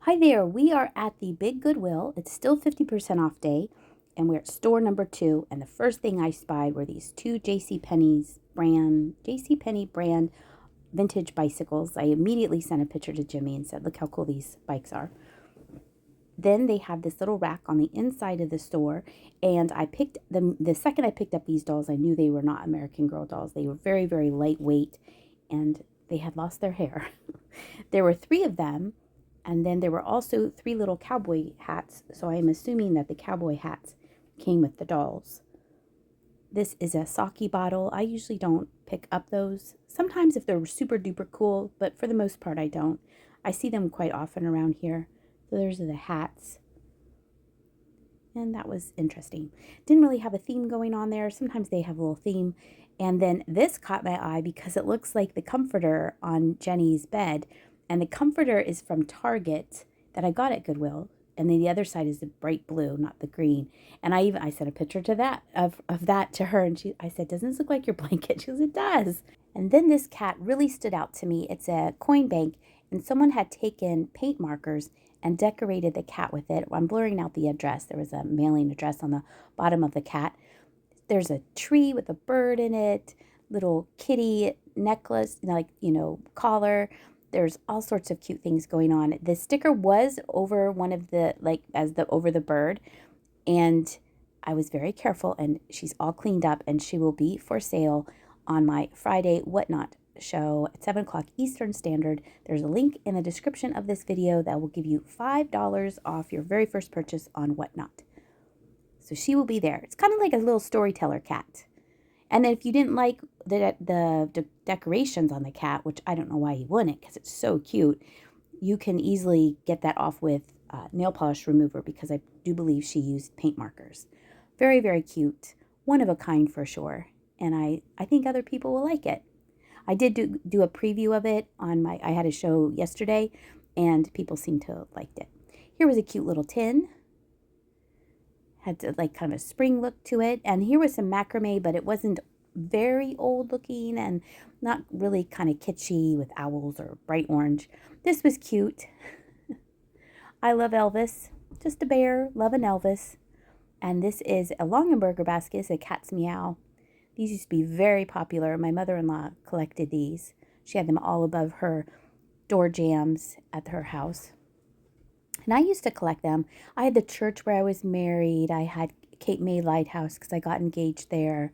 Hi there, we are at the big Goodwill. It's still 50% off day, and we're at store number 2. And the first thing I spied were these two JCPenney brand vintage bicycles. I immediately sent a picture to Jimmy and said, look how cool these bikes are. Then they have this little rack on the inside of the store, and I picked them. The second I picked up these dolls, I knew they were not American Girl dolls. They were very, very lightweight, and they had lost their hair. There were 3 of them. And then there were also 3 little cowboy hats, so I am assuming that the cowboy hats came with the dolls. This is a sake bottle. I usually don't pick up those. Sometimes if they're super duper cool, but for the most part I don't. I see them quite often around here. So those are the hats. And that was interesting. Didn't really have a theme going on there. Sometimes they have a little theme. And then this caught my eye because it looks like the comforter on Jenny's bed. And the comforter is from Target that I got at Goodwill. And then the other side is the bright blue, not the green. And I sent a picture to that of that to her. And I said, doesn't this look like your blanket? She goes, it does. And then this cat really stood out to me. It's a coin bank. And someone had taken paint markers and decorated the cat with it. I'm blurring out the address. There was a mailing address on the bottom of the cat. There's a tree with a bird in it, little kitty necklace, collar. There's all sorts of cute things going on. The sticker was over one of the, over the bird. And I was very careful, and she's all cleaned up, and she will be for sale on my Friday Whatnot show at 7 o'clock Eastern Standard. There's a link in the description of this video that will give you $5 off your very first purchase on Whatnot. So she will be there. It's kind of like a little storyteller cat. And then if you didn't like the decorations on the cat, which I don't know why you wouldn't because it's so cute, you can easily get that off with nail polish remover because I do believe she used paint markers. Very, very cute. One of a kind for sure. And I think other people will like it. I did do a preview of it on I had a show yesterday, and people seemed to have liked it. Here was a cute little tin. Had kind of a spring look to it. And here was some macrame, but it wasn't very old looking and not really kind of kitschy with owls or bright orange. This was cute. I love Elvis. Just a bear. Love an Elvis. And this is a Longaberger basket. It's a cat's meow. These used to be very popular. My mother-in-law collected these. She had them all above her door jambs at her house. And I used to collect them. I had the church where I was married. I had Cape May Lighthouse because I got engaged there.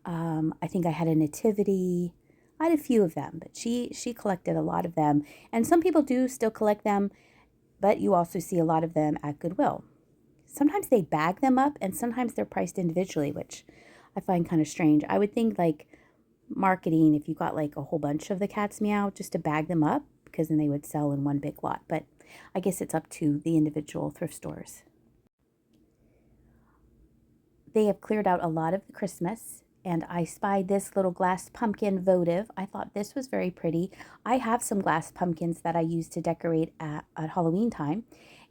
I think I had a nativity. I had a few of them, but she collected a lot of them. And some people do still collect them, but you also see a lot of them at Goodwill. Sometimes they bag them up, and sometimes they're priced individually, which I find kind of strange. I would think marketing, if you got a whole bunch of the cat's meow, just to bag them up, because then they would sell in one big lot. But I guess it's up to the individual thrift stores. They have cleared out a lot of the Christmas, and I spied this little glass pumpkin votive. I thought this was very pretty. I have some glass pumpkins that I use to decorate at Halloween time,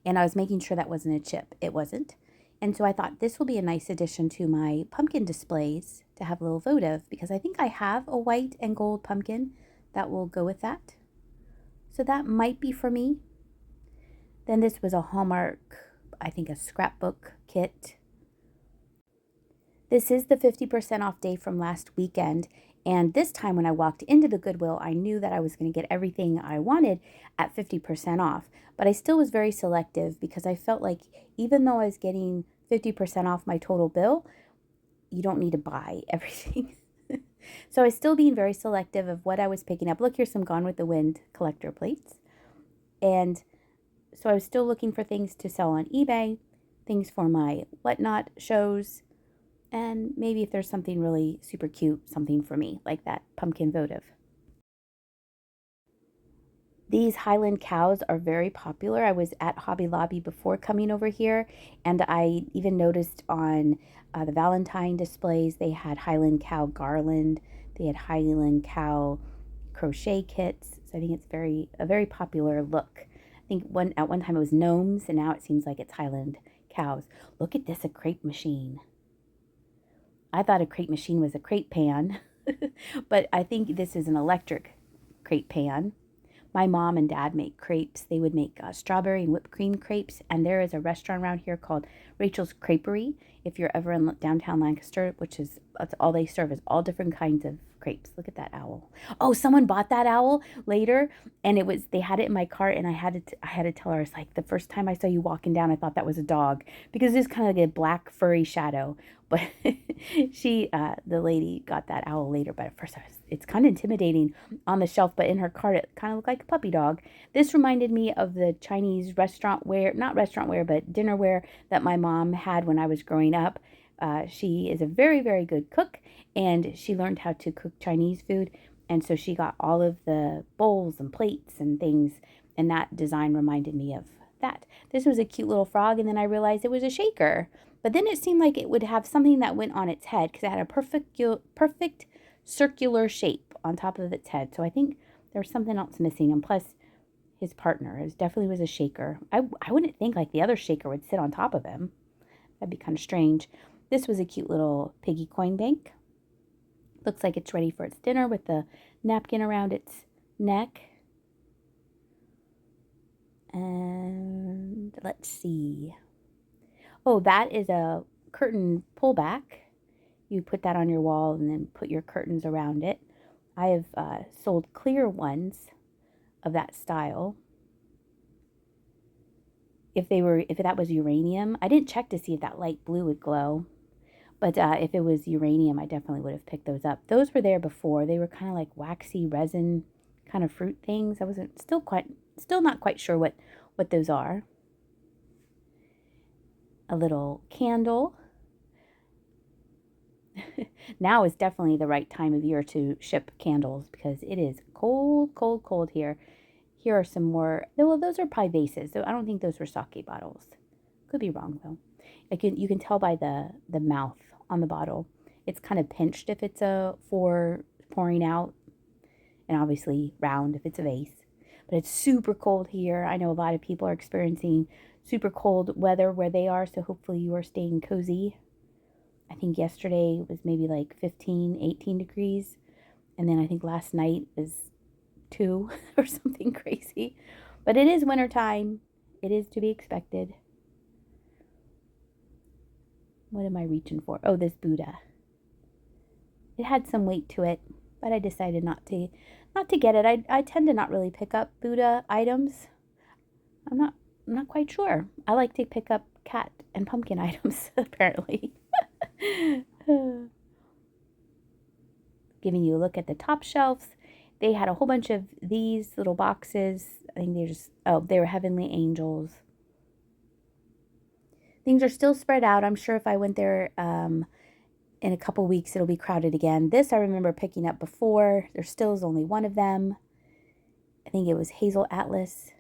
and I was making sure that wasn't a chip. It wasn't. And so I thought this will be a nice addition to my pumpkin displays to have a little votive, because I think I have a white and gold pumpkin that will go with that. So that might be for me. Then this was a Hallmark, I think a scrapbook kit. This is the 50% off day from last weekend. And this time when I walked into the Goodwill, I knew that I was going to get everything I wanted at 50% off. But I still was very selective because I felt like even though I was getting 50% off my total bill, you don't need to buy everything. So I was still being very selective of what I was picking up. Look, here's some Gone with the Wind collector plates. And so I was still looking for things to sell on eBay, things for my Whatnot shows, and maybe if there's something really super cute, something for me, like that pumpkin votive. These Highland cows are very popular. I was at Hobby Lobby before coming over here, and I even noticed on the Valentine displays, they had Highland cow garland. They had Highland cow crochet kits. So I think it's a very popular look. I think at one time it was gnomes, and now it seems like it's Highland cows. Look at this, a crepe machine. I thought a crepe machine was a crepe pan, but I think this is an electric crepe pan. My mom and dad make crepes. They would make strawberry and whipped cream crepes. And there is a restaurant around here called Rachel's Creperie. If you're ever in downtown Lancaster, that's all they serve is all different kinds of crepes. Look at that owl. Oh, someone bought that owl later, and they had it in my cart, and I had to tell her, it's like, the first time I saw you walking down, I thought that was a dog, because it's kind of like a black furry shadow. But the lady got that owl later. But at first, it's kind of intimidating on the shelf. But in her cart, it kind of looked like a puppy dog. This reminded me of the Chinese not restaurant wear, but dinnerware that my mom had when I was growing up. She is a very, very good cook, and she learned how to cook Chinese food. And so she got all of the bowls and plates and things, and that design reminded me of that. This was a cute little frog, and then I realized it was a shaker. But then it seemed like it would have something that went on its head, because it had a perfect circular shape on top of its head. So I think there was something else missing. And plus, his partner definitely was a shaker. I wouldn't think like the other shaker would sit on top of him. That'd be kind of strange. This was a cute little piggy coin bank. Looks like it's ready for its dinner with the napkin around its neck. And let's see. Oh, that is a curtain pullback. You put that on your wall and then put your curtains around it. I have sold clear ones of that style. If that was uranium, I didn't check to see if that light blue would glow. But if it was uranium, I definitely would have picked those up. Those were there before. They were kind of like waxy resin kind of fruit things. I wasn't still not quite sure what those are. A little candle. Now is definitely the right time of year to ship candles, because it is cold, cold, cold here. Here are some more. Well, those are pie vases. So I don't think those were sake bottles. Could be wrong though. You can tell by the mouth on the bottle. It's kind of pinched if it's for pouring out, and obviously round if it's a vase. But it's super cold here. I know a lot of people are experiencing super cold weather where they are, so hopefully you are staying cozy. I think yesterday was maybe like 15, 18 degrees, and then I think last night was 2 or something crazy. But it is wintertime. It is to be expected. What am I reaching for? Oh, this Buddha. It had some weight to it, but I decided not to get it. I tend to not really pick up Buddha items. I'm not quite sure. I like to pick up cat and pumpkin items, apparently. Giving you a look at the top shelves. They had a whole bunch of these little boxes. I think they were Heavenly Angels. Things are still spread out. I'm sure if I went there in a couple weeks, it'll be crowded again. This I remember picking up before. There still is only one of them. I think it was Hazel Atlas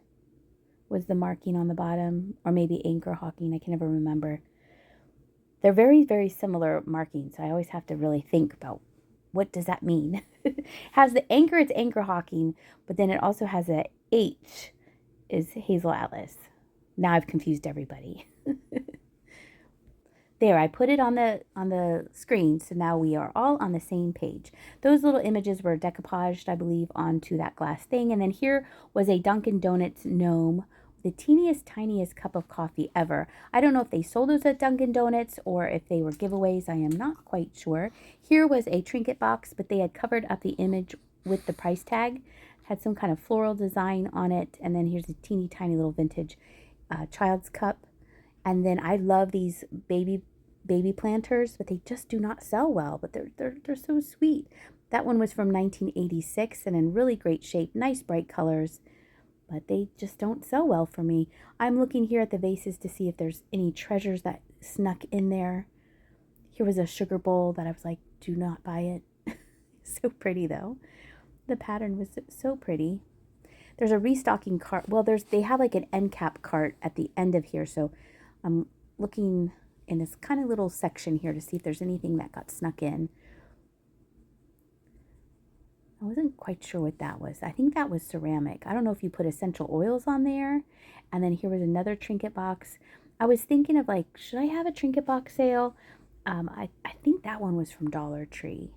was the marking on the bottom, or maybe Anchor Hawking. I can never remember. They're very, very similar markings. So I always have to really think about what does that mean. Has the anchor, it's Anchor Hawking, but then it also has a H is Hazel Atlas. Now I've confused everybody. There, I put it on the screen, so now we are all on the same page. Those little images were decoupaged, I believe, onto that glass thing. And then here was a Dunkin' Donuts gnome, the teeniest, tiniest cup of coffee ever. I don't know if they sold those at Dunkin' Donuts or if they were giveaways. I am not quite sure. Here was a Trinket box, but they had covered up the image with the price tag. Had some kind of floral design on it. And then here's a teeny, tiny little vintage child's cup. And then I love these baby planters, but they just do not sell well. But they're so sweet. That one was from 1986 and in really great shape, nice bright colors, but they just don't sell well for me. I'm looking here at the vases to see if there's any treasures that snuck in there. Here was a sugar bowl that I was like, do not buy it. So pretty though. The pattern was so pretty. There's a restocking cart. Well, they have like an end cap cart at the end of here. So I'm looking in this kind of little section here to see if there's anything that got snuck in. I wasn't quite sure what that was. I think that was ceramic. I don't know if you put essential oils on there. And then here was another trinket box. I was thinking of like, should I have a trinket box sale? I think that one was from Dollar Tree.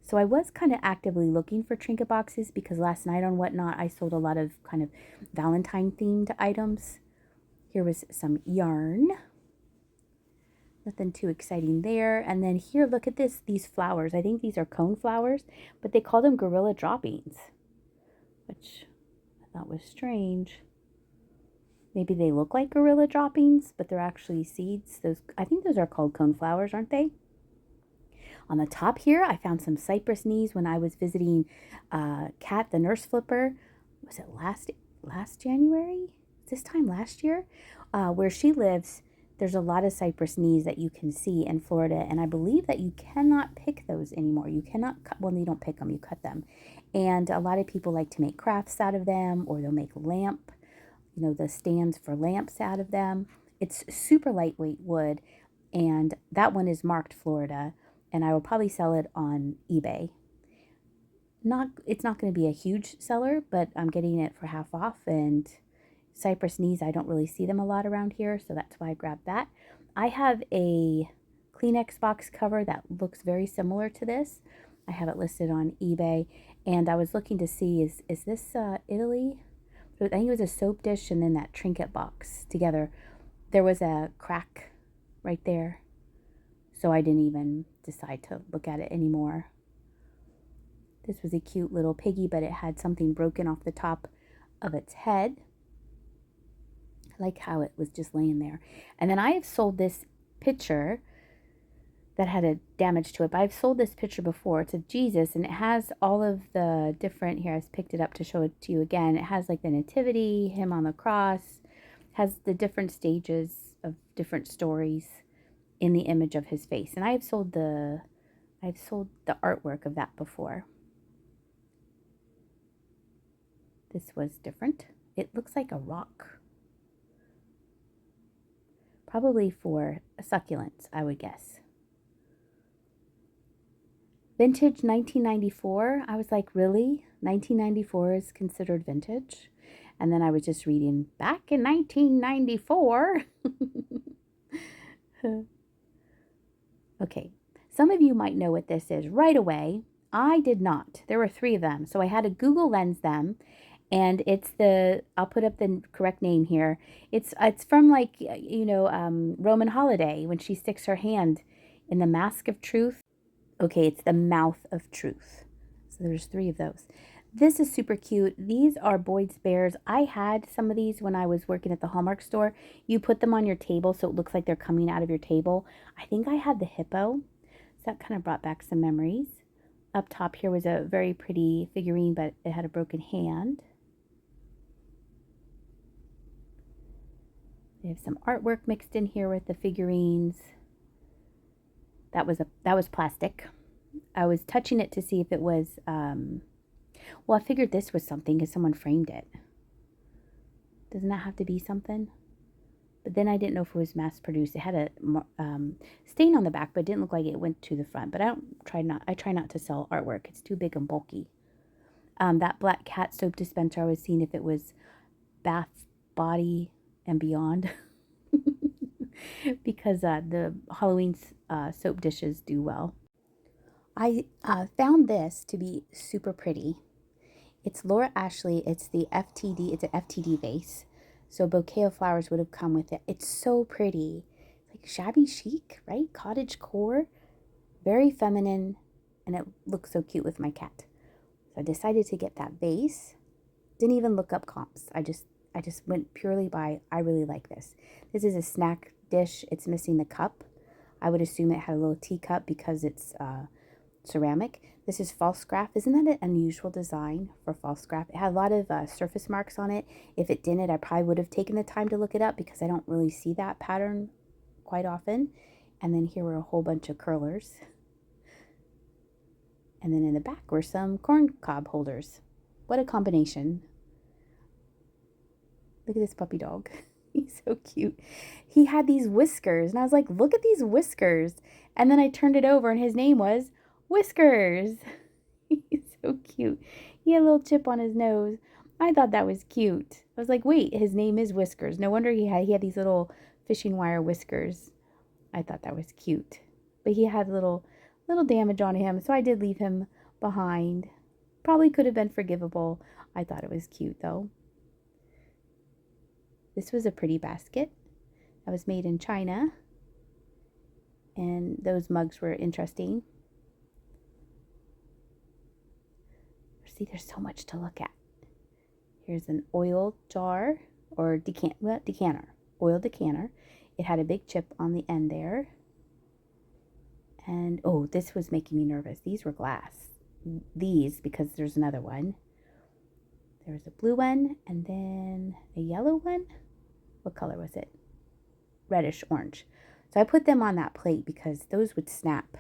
So I was kind of actively looking for trinket boxes because last night on Whatnot, I sold a lot of kind of Valentine themed items. Here was some yarn. Nothing too exciting there. And then here, look at this, these flowers. I think these are cone flowers, but they call them gorilla droppings, which I thought was strange. Maybe they look like gorilla droppings, but they're actually seeds. I think those are called cone flowers, aren't they? On the top here, I found some cypress knees when I was visiting Kat, the nurse flipper. Was it last January? This time last year? Where she lives, there's a lot of cypress knees that you can see in Florida, and I believe that you cannot pick those anymore. You cannot cut, well, you don't pick them, you cut them. And a lot of people like to make crafts out of them, or they'll make the stands for lamps out of them. It's super lightweight wood, and that one is marked Florida, and I will probably sell it on eBay. It's not going to be a huge seller, but I'm getting it for half off, and cypress knees, I don't really see them a lot around here, so that's why I grabbed that. I have a Kleenex box cover that looks very similar to this. I have it listed on eBay, and I was looking to see, is this Italy? I think it was a soap dish and then that trinket box together. There was a crack right there, so I didn't even decide to look at it anymore. This was a cute little piggy, but it had something broken off the top of its head. I like how it was just laying there. And then I have sold this picture that had a damage to it, but I've sold this picture before. It's of Jesus, and it has all of the different, here I picked it up to show it to you again. It has like the nativity, him on the cross, has the different stages of different stories in the image of his face. And I've sold the artwork of that before. This was different. It looks like a rock. Probably for succulents, I would guess. Vintage 1994. I was like, really? 1994 is considered vintage? And then I was just reading, back in 1994. Okay, some of you might know what this is right away. I did not. There were 3 of them. So I had to Google Lens them. And it's I'll put up the correct name here. It's from like, Roman Holiday when she sticks her hand in the mask of truth. Okay, it's the mouth of truth. So there's 3 of those. This is super cute. These are Boyd's Bears. I had some of these when I was working at the Hallmark store. You put them on your table so it looks like they're coming out of your table. I think I had the hippo. So that kind of brought back some memories. Up top here was a very pretty figurine, but it had a broken hand. We have some artwork mixed in here with the figurines. That was plastic. I was touching it to see if it was, well, I figured this was something because someone framed it. Doesn't that have to be something? But then I didn't know if it was mass produced. It had a stain on the back, but it didn't look like it went to the front. But I try not to sell artwork. It's too big and bulky. That Black Cat soap dispenser, I was seeing if it was Bath, Body, and Beyond. Because the Halloween soap dishes do well. I found this to be super pretty. It's Laura Ashley. It's the FTD. It's an FTD vase. So a bouquet of flowers would have come with it. It's so pretty. Like shabby chic, right? Cottage core. Very feminine. And it looks so cute with my cat. So I decided to get that vase. Didn't even look up comps. I just went purely by, I really like this. This is a snack dish. It's missing the cup. I would assume it had a little teacup because it's ceramic. This is false scrap. Isn't that an unusual design for false scrap? It had a lot of surface marks on it. If it didn't, I probably would have taken the time to look it up because I don't really see that pattern quite often. And then here were a whole bunch of curlers. And then in the back were some corn cob holders. What a combination. Look at this puppy dog. He's so cute. He had these whiskers, and I was like, look at these whiskers. And then I turned it over, and his name was Whiskers. He's so cute. He had a little chip on his nose. I thought that was cute. I was like, wait, his name is Whiskers. No wonder he had these little fishing wire whiskers. I thought that was cute. But he had little little damage on him, so I did leave him behind. Probably could have been forgivable. I thought it was cute though. This was a pretty basket that was made in China, and those mugs were interesting. See, there's so much to look at. Here's an oil jar or decanter, oil decanter. It had a big chip on the end there. And oh, this was making me nervous. These were glass. These, because there's another one. There was a blue one and then a yellow one. What color was it? Reddish orange. So I put them on that plate because those would snap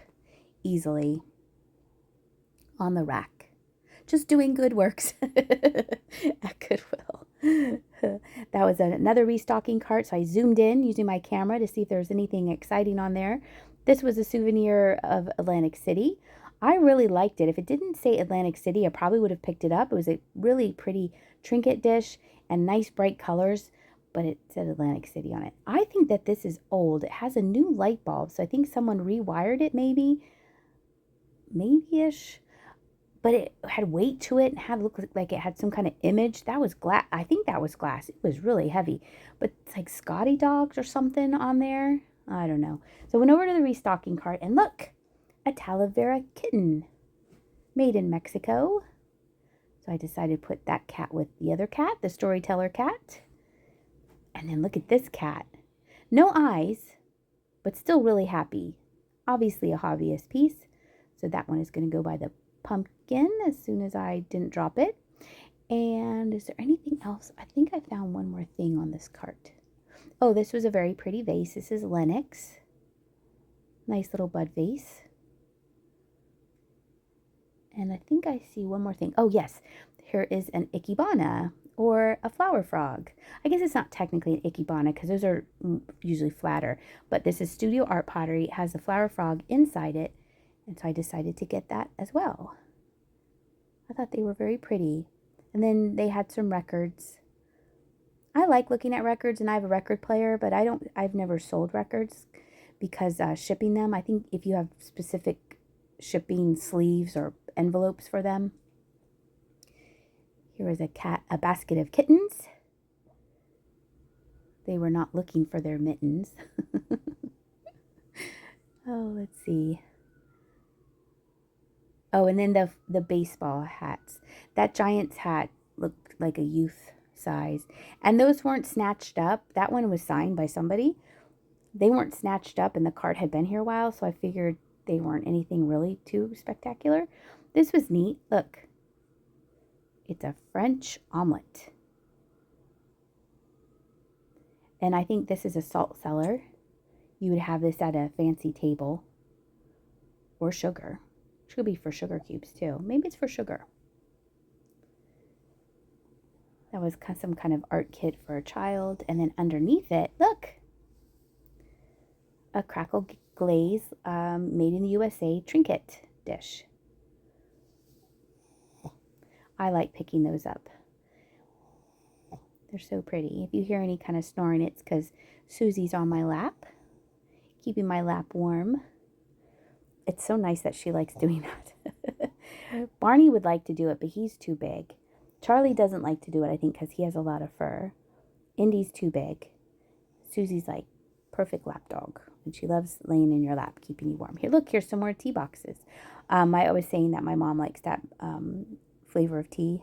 easily on the rack. Just doing good works at Goodwill. That was another restocking cart, so I zoomed in using my camera to see if there was anything exciting on there. This was a souvenir of Atlantic City. I really liked it. If it didn't say Atlantic City, I probably would have picked it up. It was a really pretty trinket dish and nice bright colors, but it said Atlantic City on it. I think that this is old. It has a new light bulb, so I think someone rewired it maybe-ish. But it had weight to it and had looked like it had some kind of image. That was glass. I think that was glass. It was really heavy. But it's like Scotty dogs or something on there. I don't know. So I went over to the restocking cart and look, a Talavera kitten made in Mexico. So I decided to put that cat with the other cat, the storyteller cat. And then look at this cat. No eyes, but still really happy. Obviously a hobbyist piece. So that one is going to go by the pumpkin as soon as I didn't drop it. And is there anything else? I think I found one more thing on this cart. Oh, this was a very pretty vase. This is Lennox. Nice little bud vase. And I think I see one more thing. Oh, yes. Here is an ikebana or a flower frog. I guess it's not technically an ikebana because those are usually flatter. But this is Studio Art Pottery. It has a flower frog inside it. And so I decided to get that as well. I thought they were very pretty. And then they had some records. I like looking at records, and I have a record player, but I've never sold records because shipping them, I think if you have specific shipping sleeves or envelopes for them. Here was a basket of kittens. They were not looking for their mittens. Oh, let's see. Oh, and then the baseball hats. That Giants hat looked like a youth size. And those weren't snatched up. That one was signed by somebody. They weren't snatched up, and the cart had been here a while, so I figured they weren't anything really too spectacular. This was neat. Look. It's a French omelet. And I think this is a salt cellar. You would have this at a fancy table. Or sugar. Could be for sugar cubes too. Maybe it's for sugar. That was some kind of art kit for a child. And then underneath it, look, a crackle glaze made in the USA trinket dish. I like picking those up. They're so pretty. If you hear any kind of snoring, it's because Susie's on my lap, keeping my lap warm. It's so nice that she likes doing that. Barney would like to do it, but he's too big. Charlie doesn't like to do it, I think, because he has a lot of fur. Indy's too big. Susie's like perfect lap dog, and she loves laying in your lap, keeping you warm. Here, look, here's some more tea boxes. I was saying that my mom likes that flavor of tea.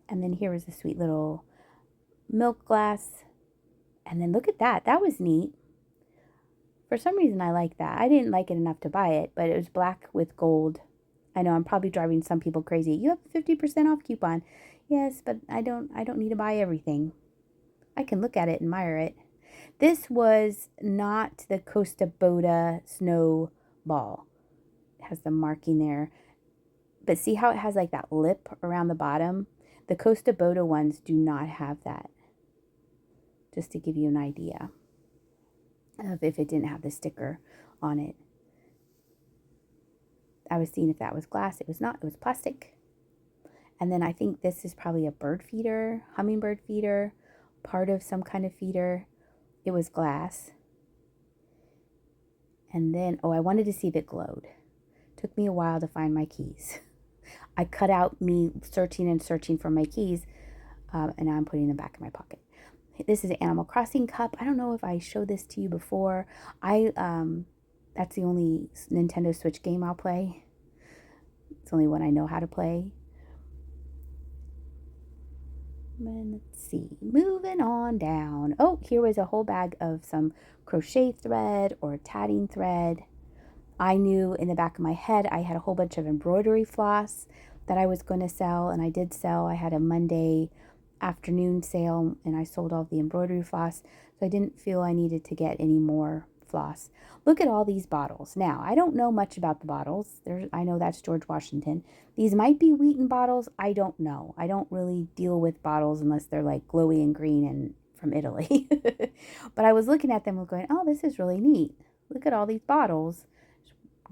And then here was a sweet little milk glass. And then look at that. That was neat. For some reason, I like that. I didn't like it enough to buy it, but it was black with gold. I know I'm probably driving some people crazy. You have a 50% off coupon. Yes, but I don't need to buy everything. I can look at it, admire it. This was not the Costa Boda snow ball. It has the marking there. But see how it has like that lip around the bottom? The Costa Boda ones do not have that. Just to give you an idea of if it didn't have the sticker on it. I was seeing if that was glass. It was not. It was plastic. And then I think this is probably a bird feeder, hummingbird feeder, part of some kind of feeder. It was glass. And then, oh, I wanted to see if it glowed. Took me a while to find my keys. I cut out me searching and searching for my keys, and now I'm putting them back in my pocket. This is an Animal Crossing cup. I don't know if I showed this to you before. That's the only Nintendo Switch game I'll play. It's the only one I know how to play. And let's see, moving on down. Oh, here was a whole bag of some crochet thread or tatting thread. I knew in the back of my head I had a whole bunch of embroidery floss that I was going to sell, and I did sell. I had a Monday afternoon sale, and I sold all the embroidery floss, so I didn't feel I needed to get any more floss. Look at all these bottles. Now, I don't know much about the bottles. I know that's George Washington. These might be Wheaton bottles. I don't know. I don't really deal with bottles unless they're like glowy and green and from Italy. But I was looking at them and going, oh, this is really neat. Look at all these bottles.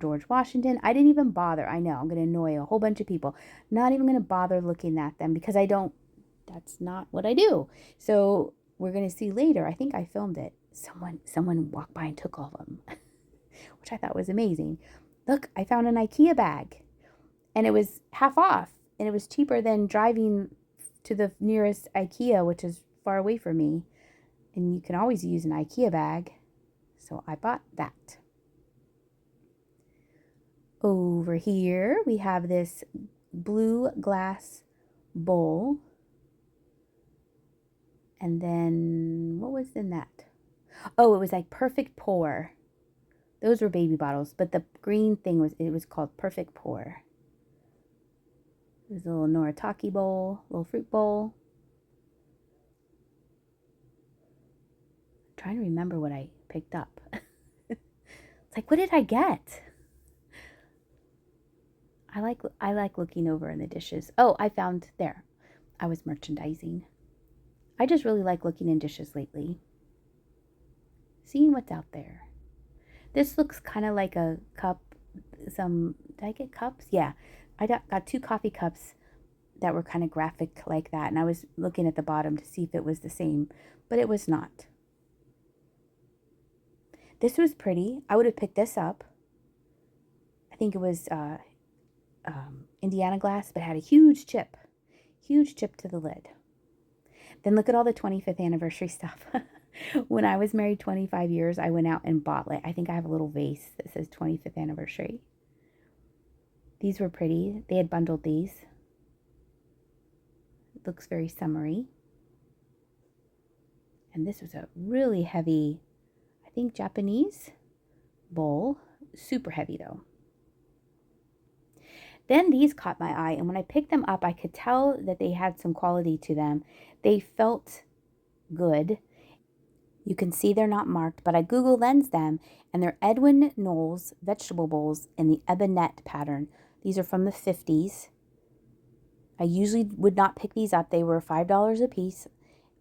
George Washington. I didn't even bother. I know I'm going to annoy a whole bunch of people. Not even going to bother looking at them because that's not what I do. So we're going to see later. I think I filmed it. Someone walked by and took all of them, which I thought was amazing. Look, I found an IKEA bag, and it was half off, and it was cheaper than driving to the nearest IKEA, which is far away from me. And you can always use an IKEA bag. So I bought that. Over here, we have this blue glass bowl. And then, what was in that? Oh, it was like Perfect Pour. Those were baby bottles, but the green thing was called Perfect Pour. There's a little Noritake bowl, little fruit bowl. I'm trying to remember what I picked up. It's like, what did I get? I like looking over in the dishes. Oh, I found there. I was merchandising. I just really like looking in dishes lately. Seeing what's out there. This looks kind of like a cup. Did I get cups? Yeah. I got 2 coffee cups that were kind of graphic like that. And I was looking at the bottom to see if it was the same, but it was not. This was pretty. I would have picked this up. I think it was Indiana glass, but it had a huge chip to the lid. Then look at all the 25th anniversary stuff. When I was married 25 years, I went out and bought, I think I have a little vase that says 25th anniversary. These were pretty. They had bundled these. It looks very summery. And this was a really heavy, I think Japanese bowl. Super heavy though. Then these caught my eye, and when I picked them up, I could tell that they had some quality to them. They felt good. You can see they're not marked, but I Google Lens them, and they're Edwin Knowles vegetable bowls in the ebonette pattern. These are from the 50s. I usually would not pick these up. They were $5 a piece,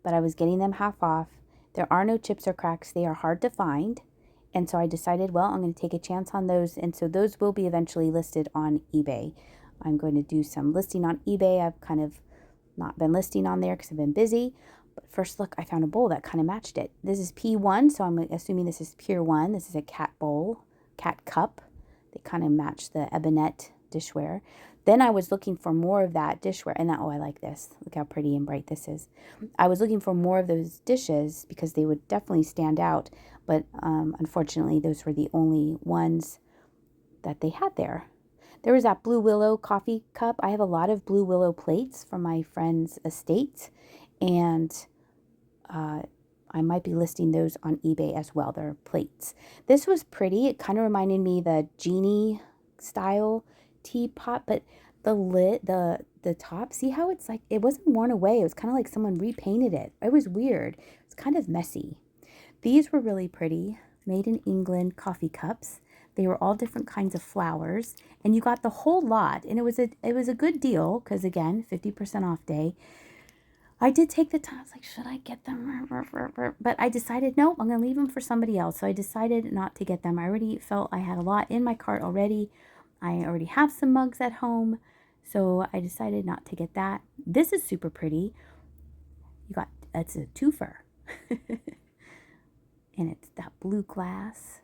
but I was getting them half off. There are no chips or cracks. They are hard to find. And so I decided, well, I'm going to take a chance on those. And so those will be eventually listed on eBay. I'm going to do some listing on eBay. I've kind of not been listing on there because I've been busy. But first look, I found a bowl that kind of matched it. This is P1, so I'm assuming this is Pier 1. This is a cat bowl, cat cup. They kind of match the ebonette dishware. Then I was looking for more of that dishware. And oh, I like this. Look how pretty and bright this is. I was looking for more of those dishes because they would definitely stand out. But unfortunately, those were the only ones that they had there. There was that Blue Willow coffee cup. I have a lot of Blue Willow plates from my friend's estate. And I might be listing those on eBay as well. They're plates. This was pretty. It kind of reminded me the genie style teapot, but the lid, the top, see how it's like, it wasn't worn away. It was kind of like someone repainted it. It was weird. It's kind of messy. These were really pretty. Made in England coffee cups. They were all different kinds of flowers, and you got the whole lot. And it was a good deal because, again, 50% off day. I did take the time. I was like, should I get them? But I decided, no, I'm going to leave them for somebody else. So I decided not to get them. I already felt I had a lot in my cart already. I already have some mugs at home. So I decided not to get that. This is super pretty. It's a twofer. And it's that blue glass.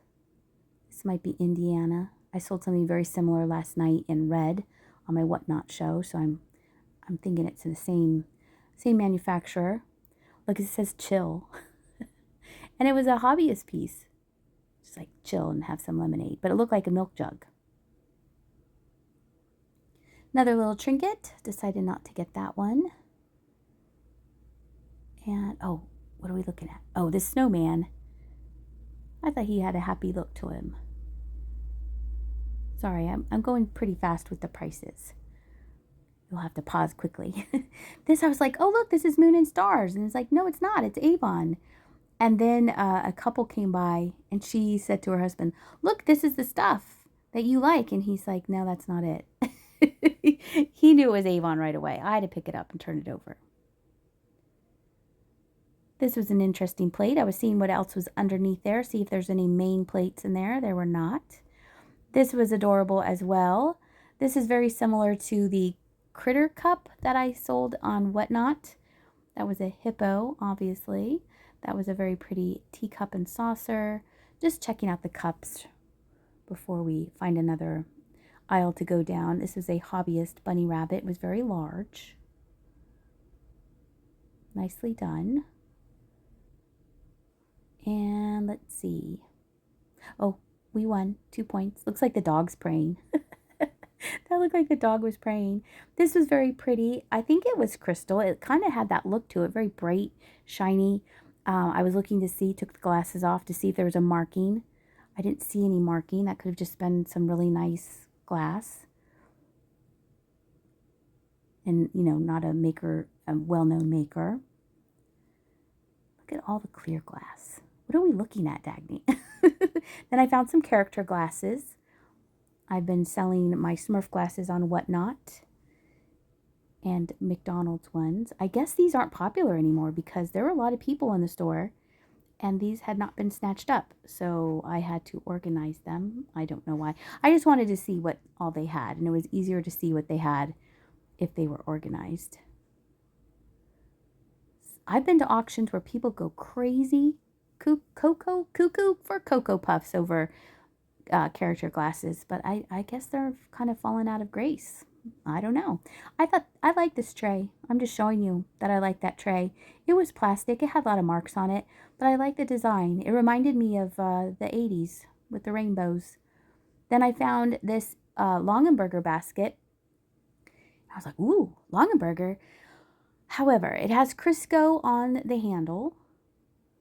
This might be Indiana. I sold something very similar last night in red on my Whatnot show, so I'm thinking it's the same manufacturer. Look, it says chill. And it was a hobbyist piece. Just like chill and have some lemonade. But it looked like a milk jug. Another little trinket. Decided not to get that one. And, oh, what are we looking at? Oh, this snowman. I thought he had a happy look to him. Sorry, I'm going pretty fast with the prices. You'll have to pause quickly. This, I was like, oh, look, this is Moon and Stars. And it's like, no, it's not. It's Avon. And then a couple came by, and she said to her husband, look, this is the stuff that you like. And he's like, no, that's not it. He knew it was Avon right away. I had to pick it up and turn it over. This was an interesting plate. I was seeing what else was underneath there, see if there's any main plates in there. There were not. This was adorable as well. This is very similar to the Critter Cup that I sold on Whatnot. That was a hippo, obviously. That was a very pretty teacup and saucer. Just checking out the cups before we find another aisle to go down. This is a hobbyist bunny rabbit. It was very large. Nicely done. And let's see. Oh, we won 2 points. Looks like the dog's praying. That looked like the dog was praying. This was very pretty. I think it was crystal. It kind of had that look to it. Very bright, shiny. I was looking to see, took the glasses off to see if there was a marking. I didn't see any marking. That could have just been some really nice glass. And, you know, not a maker, a well-known maker. Look at all the clear glass. What are we looking at, Dagny? Then I found some character glasses. I've been selling my Smurf glasses on Whatnot and McDonald's ones. I guess these aren't popular anymore because there were a lot of people in the store and these had not been snatched up. So I had to organize them. I don't know why. I just wanted to see what all they had, and it was easier to see what they had if they were organized. I've been to auctions where people go crazy, cuckoo for Cocoa Puffs over character glasses, but I guess they're kind of fallen out of grace. I don't know. I thought I like this tray. I'm just showing you that I like that tray. It was plastic. It had a lot of marks on it, but I like the design. It reminded me of the 80s with the rainbows. Then I found this Longaberger basket. I was like, ooh, Longaberger. However, it has Crisco on the handle,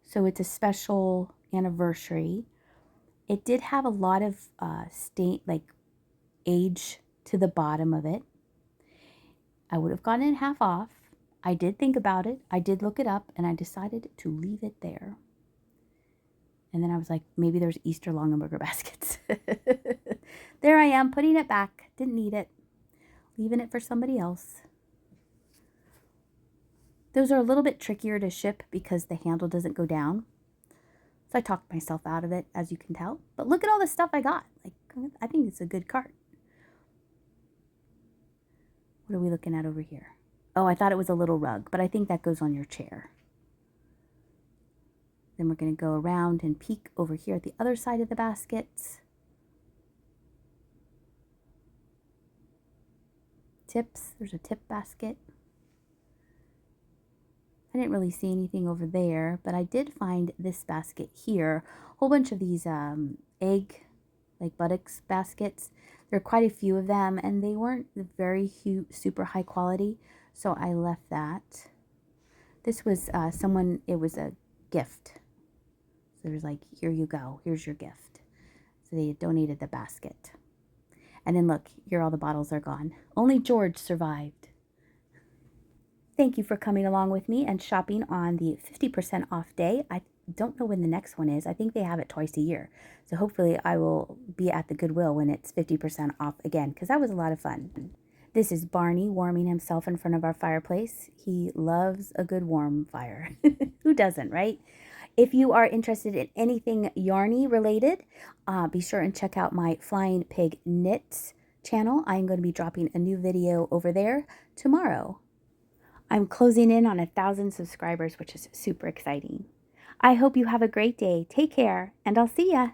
so it's a special anniversary. It did have a lot of age to the bottom of it. I would have gotten it half off. I did think about it. I did look it up, and I decided to leave it there. And then I was like, maybe there's Easter Longaberger baskets. There I am, putting it back. Didn't need it. Leaving it for somebody else. Those are a little bit trickier to ship because the handle doesn't go down. So I talked myself out of it, as you can tell. But look at all the stuff I got. Like, I think it's a good cart. What are we looking at over here? Oh, I thought it was a little rug, but I think that goes on your chair. Then we're going to go around and peek over here at the other side of the baskets. Tips. There's a tip basket. I didn't really see anything over there, but I did find this basket here. A whole bunch of these egg, like buttocks baskets. There are quite a few of them, and they weren't very super high quality, so I left that. This was it was a gift. So there was like, here you go, here's your gift. So they donated the basket. And then look, here all the bottles are gone. Only George survived. Thank you for coming along with me and shopping on the 50% off day. I don't know when the next one is. I think they have it twice a year. So hopefully I will be at the Goodwill when it's 50% off again, because that was a lot of fun. This is Barney warming himself in front of our fireplace. He loves a good warm fire. Who doesn't, right? If you are interested in anything yarny related, be sure and check out my Flying Pig Knits channel. I'm going to be dropping a new video over there tomorrow. I'm closing in on 1,000 subscribers, which is super exciting. I hope you have a great day. Take care, and I'll see ya.